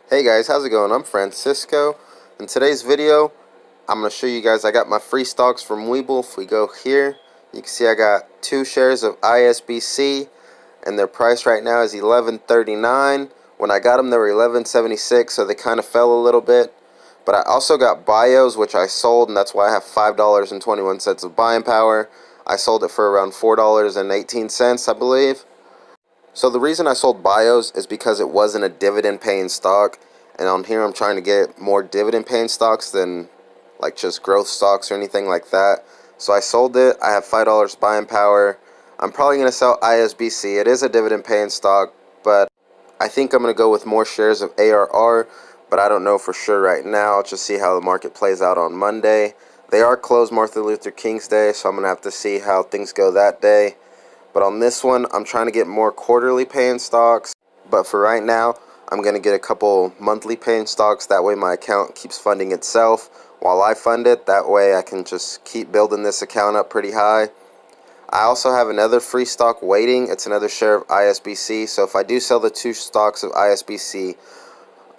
Hey guys, how's it going? I'm Francisco. In today's video, I'm going to show you guys I got my free stocks from WEBULL. If we go here, you can see I got 2 shares of ISBC, and their price right now is $11.39. When I got them, they were $11.76, so they kind of fell a little bit. But I also got BIOS, which I sold, and that's why I have $5.21 of buying power. I sold it for around $4.18, I believe. So the reason I sold BIOS is because it wasn't a dividend paying stock, and on here I'm trying to get more dividend paying stocks than like just growth stocks or anything like that. So I sold it. I have $5 buying power. I'm probably going to sell ISBC. It is a dividend paying stock, but I think I'm going to go with more shares of ARR, but I don't know for sure right now. I'll just see how the market plays out on Monday. They are closed Martin Luther King's Day, so I'm going to have to see how things go that day. But on this one, I'm trying to get more quarterly paying stocks. But for right now, I'm going to get a couple monthly paying stocks. That way my account keeps funding itself while I fund it. That way I can just keep building this account up pretty high. I also have another free stock waiting. It's another share of ISBC. So if I do sell the 2 stocks of ISBC,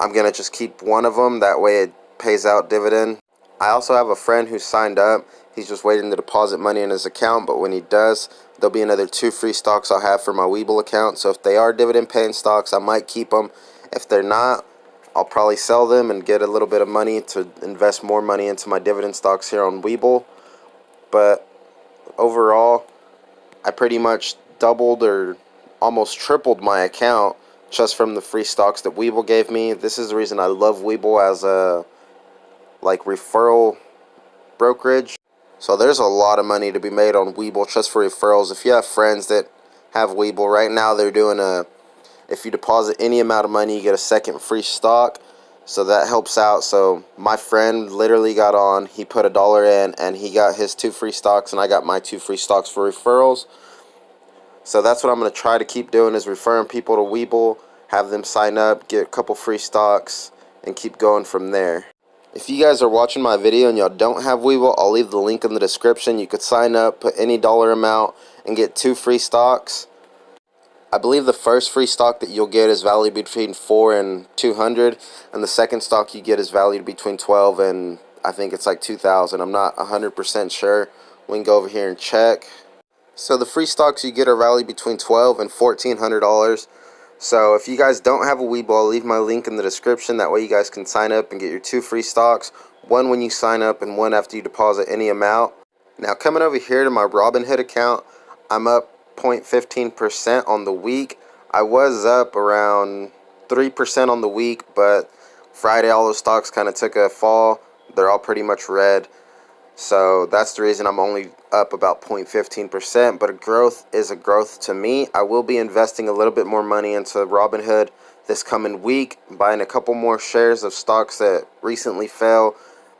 I'm going to just keep one of them. That way it pays out dividend. I also have a friend who signed up. He's just waiting to deposit money in his account, but when he does, there'll be another 2 free stocks I'll have for my WEBULL account. So if they are dividend paying stocks, I might keep them. If they're not, I'll probably sell them and get a little bit of money to invest more money into my dividend stocks here on WEBULL. But overall, I pretty much doubled or almost tripled my account just from the free stocks that WEBULL gave me. This is the reason I love WEBULL as a referral brokerage. So there's a lot of money to be made on WEBULL just for referrals. If you have friends that have WEBULL right now, they're doing if you deposit any amount of money, you get a second free stock. So that helps out. So my friend literally got on, he put $1 in, and he got his 2 free stocks, and I got my 2 free stocks for referrals. So that's what I'm going to try to keep doing, is referring people to WEBULL, have them sign up, get a couple free stocks, and keep going from there. If you guys are watching my video and y'all don't have WEBULL, I'll leave the link in the description. You could sign up, put any dollar amount, and get 2 free stocks. I believe the first free stock that you'll get is valued between 4 and 200, and the second stock you get is valued between 12 and I think it's like 2,000. I'm not 100% sure. We can go over here and check. So the free stocks you get are valued between $1,200 and $1,400. So if you guys don't have a WEBULL, I'll leave my link in the description. That way you guys can sign up and get your 2 free stocks. One when you sign up and one after you deposit any amount. Now coming over here to my Robinhood account, I'm up 0.15% on the week. I was up around 3% on the week, but Friday all those stocks kind of took a fall. They're all pretty much red. So that's the reason I'm only up about 0.15%, but a growth is a growth to me. I will be investing a little bit more money into Robinhood this coming week, buying a couple more shares of stocks that recently fell,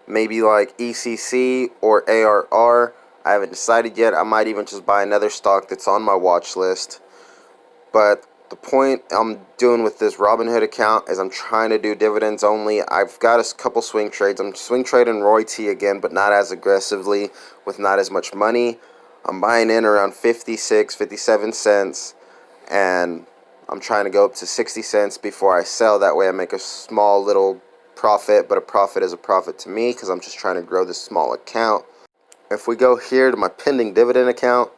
maybe like ECC or ARR. I haven't decided yet. I might even just buy another stock that's on my watch list. But the point I'm doing with this Robinhood account is I'm trying to do dividends only. I've got a couple swing trades. I'm swing trading Roy T again, but not as aggressively with not as much money. I'm buying in around 56, 57 cents, and I'm trying to go up to 60 cents before I sell. That way I make a small little profit, but a profit is a profit to me because I'm just trying to grow this small account. If we go here to my pending dividend account,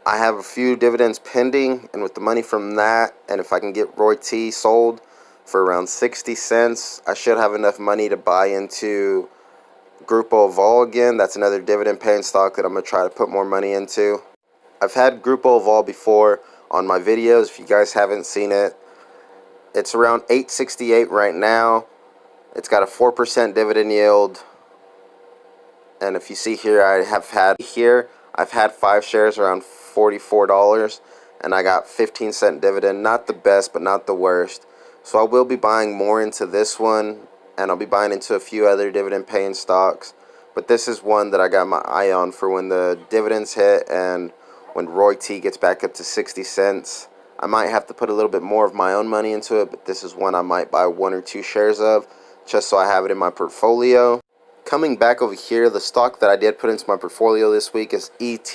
I have a few dividends pending, and with the money from that, and if I can get Roy T sold for around 60 cents, I should have enough money to buy into WEBULL again. That's another dividend paying stock that I'm going to try to put more money into. I've had WEBULL before on my videos. If you guys haven't seen it, it's around $8.68 right now. It's got a 4% dividend yield. And if you see here, I've had 5 shares around $44, and I got 15-cent dividend. Not the best, but not the worst. So I will be buying more into this one, and I'll be buying into a few other dividend-paying stocks. But this is one that I got my eye on for when the dividends hit and when Roy T gets back up to 60 cents. I might have to put a little bit more of my own money into it, but this is one I might buy 1 or 2 shares of, just so I have it in my portfolio. Coming back over here, the stock that I did put into my portfolio this week is ET.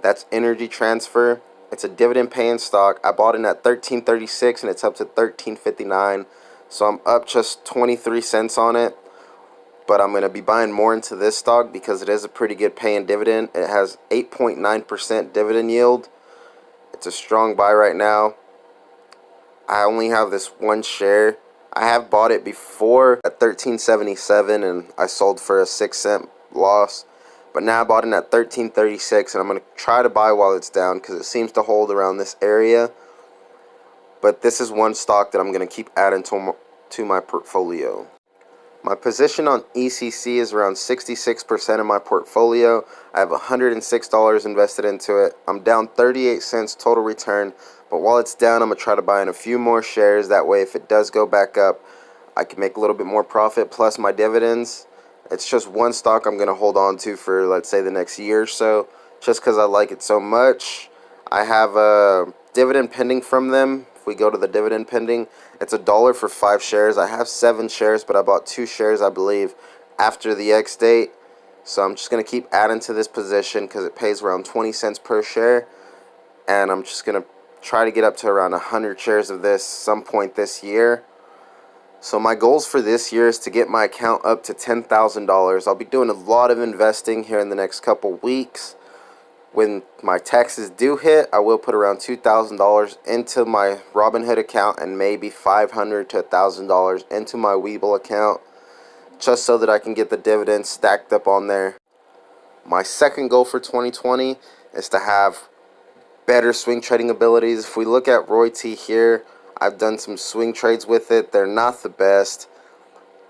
That's Energy Transfer. It's a dividend paying stock. I bought it at $13.36 and it's up to $13.59. So I'm up just 23 cents on it. But I'm going to be buying more into this stock because it is a pretty good paying dividend. It has 8.9% dividend yield. It's a strong buy right now. I only have this one share. I have bought it before at $13.77 and I sold for a 6-cent loss. But now I bought it at $13.36 and I'm going to try to buy while it's down because it seems to hold around this area. But this is one stock that I'm going to keep adding to my portfolio. My position on ECC is around 66% of my portfolio. I have $106 invested into it. I'm down 38 cents total return, but while it's down, I'm going to try to buy in a few more shares. That way, if it does go back up, I can make a little bit more profit plus my dividends. It's just one stock I'm going to hold on to for, let's say, the next year or so, just because I like it so much. I have a dividend pending from them. If we go to the dividend pending, it's $1 for 5 shares. I have 7 shares, but I bought 2 shares, I believe, after the X date. So I'm just going to keep adding to this position because it pays around 20 cents per share. And I'm just going to try to get up to around 100 shares of this some point this year. So my goals for this year is to get my account up to $10,000. I'll be doing a lot of investing here in the next couple weeks. When my taxes do hit, I will put around $2,000 into my Robinhood account and maybe $500 to $1,000 into my WEBULL account, just so that I can get the dividends stacked up on there. My second goal for 2020 is to have better swing trading abilities. If we look at Roy T here, I've done some swing trades with it. They're not the best.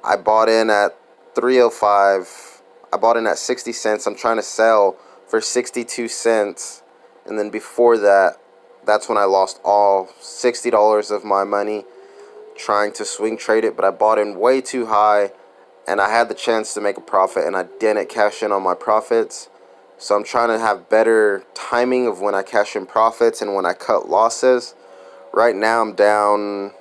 I bought in at 305. I bought in at 60 cents. I'm trying to sell for 62 cents, and then before that, that's when I lost all $60 of my money trying to swing trade it. But I bought in way too high and I had the chance to make a profit and I didn't cash in on my profits. So I'm trying to have better timing of when I cash in profits and when I cut losses. Right now I'm down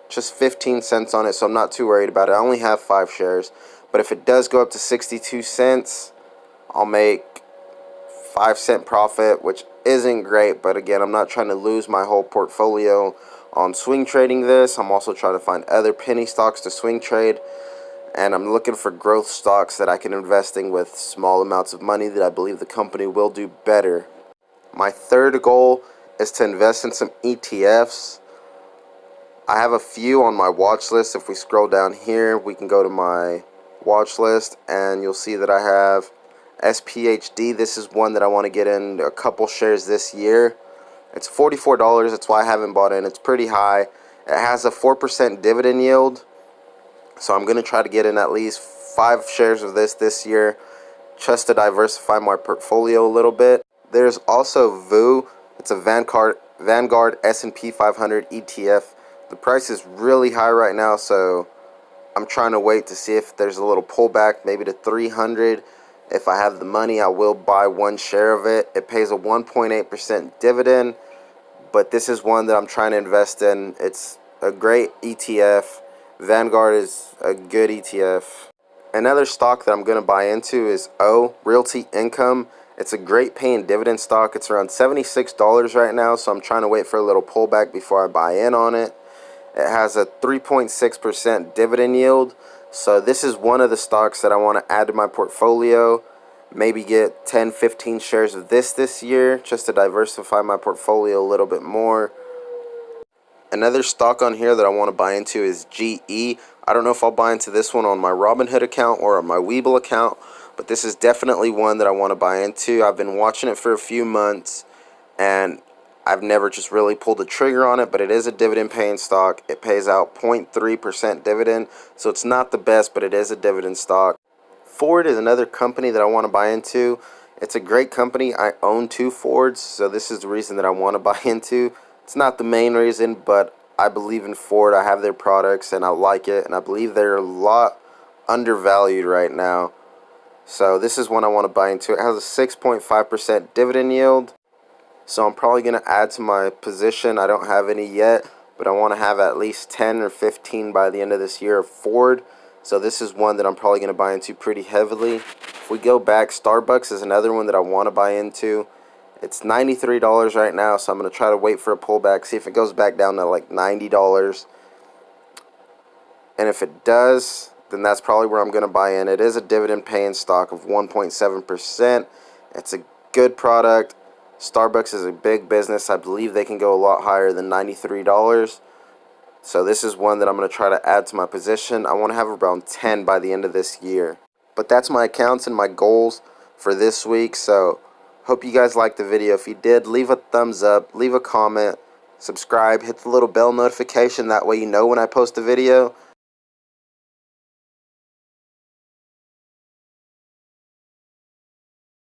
just 15 cents on it, so I'm not too worried about it. I only have 5 shares, but if it does go up to 62 cents, I'll make 5-cent profit, which isn't great, but again, I'm not trying to lose my whole portfolio on swing trading this. I'm also trying to find other penny stocks to swing trade, and I'm looking for growth stocks that I can invest in with small amounts of money that I believe the company will do better. My third goal is to invest in some ETFs. I have a few on my watch list. If we scroll down here, we can go to my watch list and you'll see that I have SPHD. This is one that I want to get in a couple shares this year. It's $44. That's why I haven't bought in. It's pretty high. It has a 4% dividend yield. So I'm going to try to get in at least 5 shares of this year just to diversify my portfolio a little bit. There's also VU. It's a Vanguard S&P 500 ETF. The price is really high right now, so I'm trying to wait to see if there's a little pullback, maybe to 300. If I have the money, I will buy 1 share of it. It pays a 1.8% dividend, but this is one that I'm trying to invest in. It's a great ETF. Vanguard is a good ETF. Another stock that I'm going to buy into is Realty Income. It's a great paying dividend stock. It's around $76 right now, so I'm trying to wait for a little pullback before I buy in on it. It has a 3.6% dividend yield. So this is one of the stocks that I want to add to my portfolio. Maybe get 10, 15 shares of this year just to diversify my portfolio a little bit more. Another stock on here that I want to buy into is GE. I don't know if I'll buy into this one on my Robinhood account or on my WEBULL account, but this is definitely one that I want to buy into. I've been watching it for a few months and I've never just really pulled the trigger on it, but it is a dividend paying stock. It pays out 0.3% dividend, so it's not the best, but it is a dividend stock. Ford is another company that I want to buy into. It's a great company. I own 2 Fords, so this is the reason that I want to buy into. It's not the main reason, but I believe in Ford. I have their products and I like it, and I believe they're a lot undervalued right now. So this is one I want to buy into. It has a 6.5% dividend yield. So I'm probably going to add to my position. I don't have any yet, but I want to have at least 10 or 15 by the end of this year of Ford. So this is one that I'm probably going to buy into pretty heavily. If we go back, Starbucks is another one that I want to buy into. It's $93 right now, so I'm going to try to wait for a pullback, see if it goes back down to like $90. And if it does, then that's probably where I'm going to buy in. It is a dividend paying stock of 1.7%. It's a good product. Starbucks is a big business. I believe they can go a lot higher than $93. So this is one that I'm going to try to add to my position. I want to have around 10 by the end of this year. But that's my accounts and my goals for this week. So hope you guys liked the video. If you did, leave a thumbs up, leave a comment, subscribe, hit the little bell notification. That way you know when I post a video.